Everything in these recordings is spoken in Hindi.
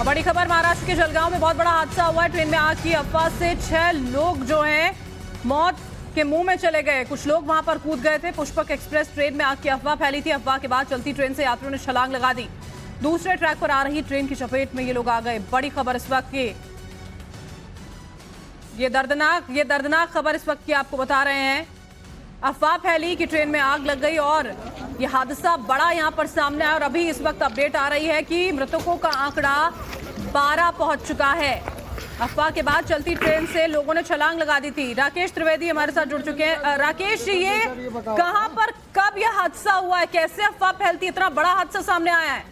और बड़ी खबर, महाराष्ट्र के जलगांव में बहुत बड़ा हादसा हुआ है। ट्रेन में आग की अफवाह से 6 लोग जो हैं मौत के मुंह में चले गए। कुछ लोग वहां पर कूद गए थे। पुष्पक एक्सप्रेस ट्रेन में आग की अफवाह फैली थी। अफवाह के बाद चलती ट्रेन से यात्रियों ने छलांग लगा दी। दूसरे ट्रैक पर आ रही ट्रेन की चपेट में ये लोग आ गए। बड़ी खबर इस वक्त की, ये दर्दनाक खबर इस वक्त की आपको बता रहे हैं। अफवाह फैली कि ट्रेन में आग लग गई और ये हादसा बड़ा यहां पर सामने आया। और अभी इस वक्त अपडेट आ रही है कि मृतकों का आंकड़ा 12 पहुंच चुका है। अफवाह के बाद चलती ट्रेन से लोगों ने छलांग लगा दी थी। राकेश त्रिवेदी हमारे साथ जुड़ चुके हैं। राकेश, ये कहां पर कब यह हादसा हुआ है, कैसे अफवाह फैलती, इतना बड़ा हादसा सामने आया है?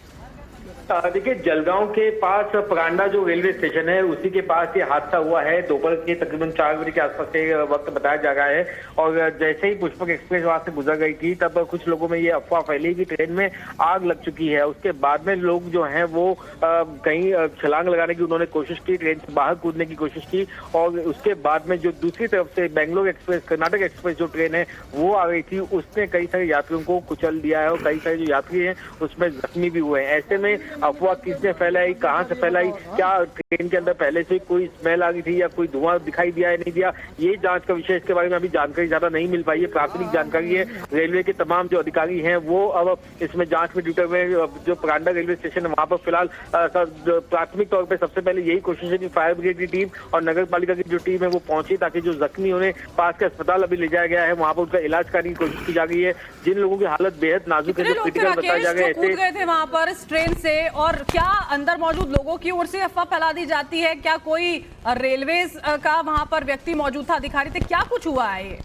देखिए, जलगांव के पास परांडा जो रेलवे स्टेशन है उसी के पास ये हादसा हुआ है। दोपहर के तकरीबन 4 बजे के आसपास के वक्त बताया जा रहा है। और जैसे ही पुष्पक एक्सप्रेस वहां से गुजर गई थी तब कुछ लोगों में ये अफवाह फैली कि ट्रेन में आग लग चुकी है। उसके बाद में लोग जो हैं वो कहीं छलांग लगाने की उन्होंने कोशिश की, ट्रेन से बाहर कूदने की कोशिश की। और उसके बाद में जो दूसरी तरफ से बेंगलोर एक्सप्रेस, कर्नाटक एक्सप्रेस जो ट्रेन है वो आ गई थी, उसने कई सारे यात्रियों को कुचल दिया है और कई सारे जो यात्री हैं उसमें जख्मी भी हुए हैं। ऐसे में अफवाह किसने फैलाई, कहां से फैलाई, क्या ट्रेन के अंदर पहले से कोई स्मेल आ गई थी या कोई धुआं दिखाई दिया है नहीं दिया, ये जांच का विषय। इसके बारे में अभी जानकारी ज्यादा नहीं मिल पाई है। प्राथमिक जानकारी है रेलवे के तमाम जो अधिकारी हैं वो अब इसमें जांच में जुटे हुए हैं। जो परांडा रेलवे स्टेशन है वहां पर फिलहाल प्राथमिक तौर पर सबसे पहले यही कोशिश है कि फायर ब्रिगेड की टीम और नगर पालिका की जो टीम है वो पहुंची, ताकि जो जख्मी उन्हें पास के अस्पताल अभी ले जाया गया है, वहां पर उनका इलाज करने की कोशिश की जा रही है। जिन लोगों की हालत बेहद नाजुक है, जो क्रिटिकल बताया जा रहा है, कूद गए थे वहां पर इस ट्रेन से, और क्या अंदर मौजूद लोगों की ओर से अफवाह फैला दी जाती है? क्या कोई रेलवेज का वहां पर व्यक्ति मौजूद था, अधिकारी थे, क्या कुछ हुआ है? ये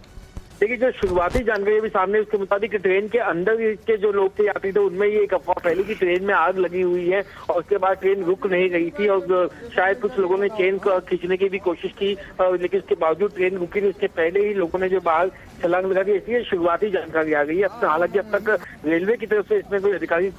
देखिए, जो शुरुआती जानकारी अभी सामने उसके मुताबिक ट्रेन के अंदर के जो लोग थे, यात्री थे, उनमें ये एक अफवाह फैली कि ट्रेन में आग लगी हुई है। और उसके बाद ट्रेन रुक नहीं रही थी और शायद कुछ लोगों ने चेन को खींचने की भी कोशिश की, लेकिन उसके बावजूद ट्रेन रुकी नहीं। उसके पहले ही लोगों ने जो बाहर छलांग लगा दी। इसलिए शुरुआती जानकारी आ गई है। हालांकि अब तक रेलवे की तरफ से इसमें कोई अधिकारी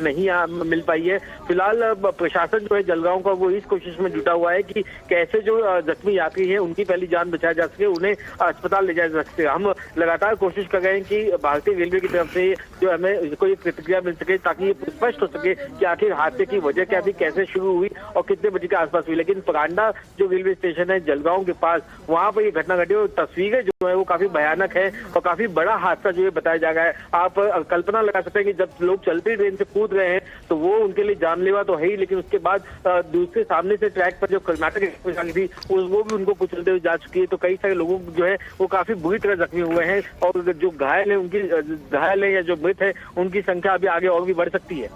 नहीं मिल पाई है। फिलहाल प्रशासन जो है जलगांव का वो इस कोशिश में जुटा हुआ है कि कैसे जो जख्मी यात्री हैं उनकी पहली जान बचाई जा सके, उन्हें अस्पताल ले जाया जा सके। हम लगातार कोशिश कर रहे हैं कि भारतीय रेलवे की तरफ से जो हमें कोई प्रतिक्रिया मिल सके, ताकि ये स्पष्ट हो सके कि आखिर हादसे की वजह क्या थी, कैसे शुरू हुई और कितने बजे के आसपास हुई। लेकिन परांडा जो रेलवे स्टेशन है जलगांव के पास, वहां पर ये घटना घटी और तस्वीरें जो है वो काफी भयानक है और काफी बड़ा हादसा जो है बताया जा रहा है। आप कल्पना लगा सकते हैं कि जब लोग चलती ट्रेन से कूद रहे हैं तो वो उनके लिए जानलेवा तो है ही, लेकिन उसके बाद दूसरे सामने से ट्रैक पर जो कर्नाटक एक्सप्रेस आई थी वो भी उनको कुचलते हुए जा चुकी है। तो कई सारे लोगों जो है वो काफी बुरी तरह जख्मी हुए हैं और जो घायल है या जो मृत है उनकी संख्या अभी आगे और भी बढ़ सकती है।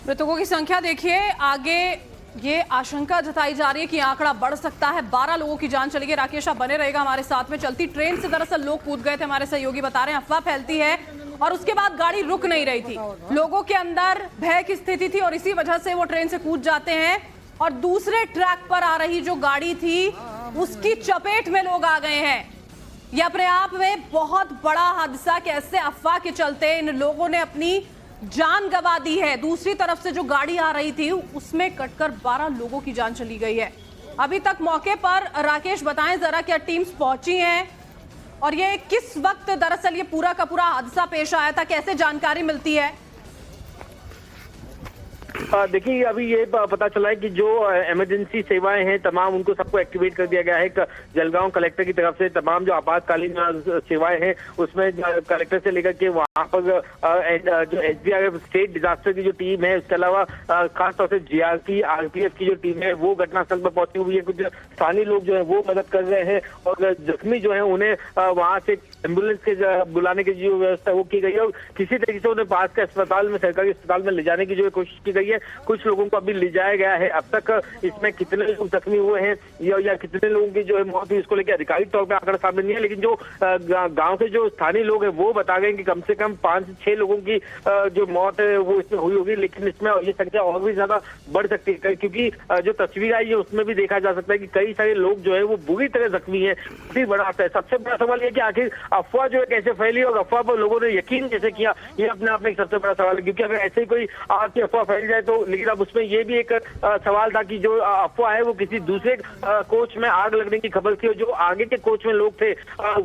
मृतकों की संख्या देखिए, आगे ये आशंका जताई जा रही है कि आंकड़ा बढ़ सकता है। 12 लोगों की जान चली गई। राकेश, आप बने रहेगा हमारे साथ में। चलती ट्रेन से दरअसल लोग कूद गए थे, हमारे सहयोगी बता रहे हैं। अफवाह फैलती है और उसके बाद गाड़ी रुक नहीं रही थी। लोगों के अंदर भय की स्थिति थी और इसी वजह से वो ट्रेन से कूद जाते हैं और दूसरे ट्रैक पर आ रही जो गाड़ी थी उसकी चपेट में लोग आ गए हैं। यह अपने आप में बहुत बड़ा हादसा, कैसे अफवाह के चलते इन लोगों ने अपनी जान गंवा दी है। दूसरी तरफ से जो गाड़ी आ रही थी उसमें कटकर 12 लोगों की जान चली गई है। अभी तक मौके पर राकेश बताएं जरा, क्या टीम्स पहुंची हैं और ये किस वक्त दरअसल ये पूरा का पूरा हादसा पेश आया था, कैसे जानकारी मिलती है? देखिए, अभी ये पता चला है कि जो इमरजेंसी सेवाएं हैं तमाम उनको सबको एक्टिवेट कर दिया गया है। जलगांव कलेक्टर की तरफ से तमाम जो आपातकालीन सेवाएं हैं उसमें कलेक्टर से लेकर के वहां पर जो SDRF स्टेट डिजास्टर की जो टीम है, उसके अलावा खासतौर से GRP RPF की जो टीम है वो घटनास्थल पर पहुंची हुई है। कुछ स्थानीय लोग जो है वो मदद कर रहे हैं और जख्मी जो है उन्हें वहां से एम्बुलेंस के बुलाने की जो व्यवस्था वो की गई है और किसी तरीके से उन्हें पास के अस्पताल में, सरकारी अस्पताल में ले जाने की जो कोशिश की गई है। कुछ लोगों को अभी ले जाया गया है। अब तक इसमें कितने लोग जख्मी हुए हैं या कितने लोगों की जो है मौत हुई, इसको लेकर अधिकारिक तौर पर आंकड़ा सामने नहीं है। लेकिन जो गांव के जो स्थानीय लोग हैं वो बता गए कि कम से कम 5 से 6 लोगों की जो मौत है वो इसमें हुई होगी। लेकिन इसमें ये संख्या और भी ज्यादा बढ़ सकती है, क्योंकि जो तस्वीर आई है उसमें भी देखा जा सकता है कि कई सारे लोग जो है वो बुरी तरह जख्मी है। काफी बड़ा है। सबसे बड़ा सवाल ये कि आखिर अफवाह जो है कैसे फैली और अफवाह पर लोगों ने यकीन कैसे किया, ये अपने आप में एक सबसे बड़ा सवाल है। क्योंकि अगर ऐसे ही कोई आग की अफवाह फैल जाए तो, लेकिन अब उसमें ये भी एक सवाल था कि जो अफवाह है वो किसी दूसरे कोच में आग लगने की खबर थी, और जो आगे के कोच में लोग थे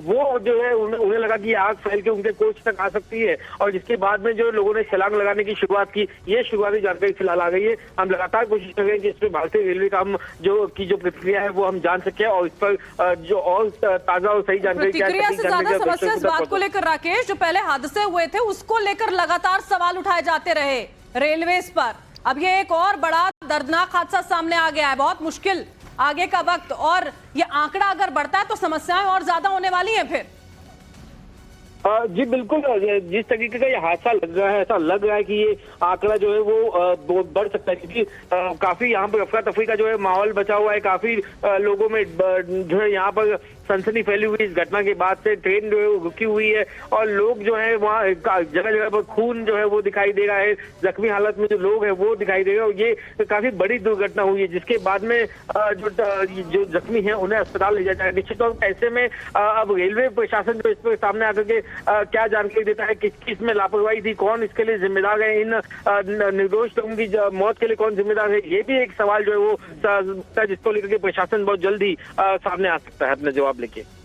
वो जो है उन्हें लगा कि आग फैल के उनके कोच तक आ सकती है, और जिसके बाद में जो लोगों ने छलांग लगाने की शुरुआत की। ये शुरुआती जानकारी फिलहाल आ गई है। हम लगातार कोशिश कर रहे हैं कि इसमें भारतीय रेलवे का हम जो प्रतिक्रिया है वो हम जान सके, और इस पर जो और ताजा और सही जानकारी प्रतिक्रिया से ज्यादा समस्या इस बात को लेकर राकेश, जो पहले हादसे हुए थे उसको लेकर लगातार सवाल उठाए जाते रहे रेलवेज पर। अब ये एक और बड़ा दर्दनाक हादसा सामने आ गया है, बहुत मुश्किल आगे का वक्त, और ये आंकड़ा अगर बढ़ता है तो समस्याएं और ज्यादा होने वाली हैं फिर। जी बिल्कुल, जिस तरीके का ये हादसा लग रहा है, ऐसा लग रहा है कि ये आंकड़ा जो है वो बढ़ सकता है, क्योंकि काफी यहाँ पर अफरा तफरी का जो है माहौल बचा हुआ है। काफी लोगों में जो है यहाँ पर सनसनी फैली हुई इस घटना के बाद से। ट्रेन जो है वो रुकी हुई है, और लोग जो है वहाँ जगह जगह पर खून जो है वो दिखाई दे रहा है। जख्मी हालत में जो लोग हैं वो दिखाई दे रहे हैं, और ये काफी बड़ी दुर्घटना हुई है, जिसके बाद में जो जख्मी हैं उन्हें अस्पताल ले जाया जाए। निश्चित तौर पर ऐसे में अब रेलवे प्रशासन जो इस पर सामने आकर के क्या जानकारी देता है, किस में लापरवाही थी, कौन इसके लिए जिम्मेदार है, इन निर्दोष लोगों की मौत के लिए कौन जिम्मेदार है, ये भी एक सवाल जो है वो जिसको लेकर के प्रशासन बहुत जल्दी सामने आ सकता है अपना जवाब लेके।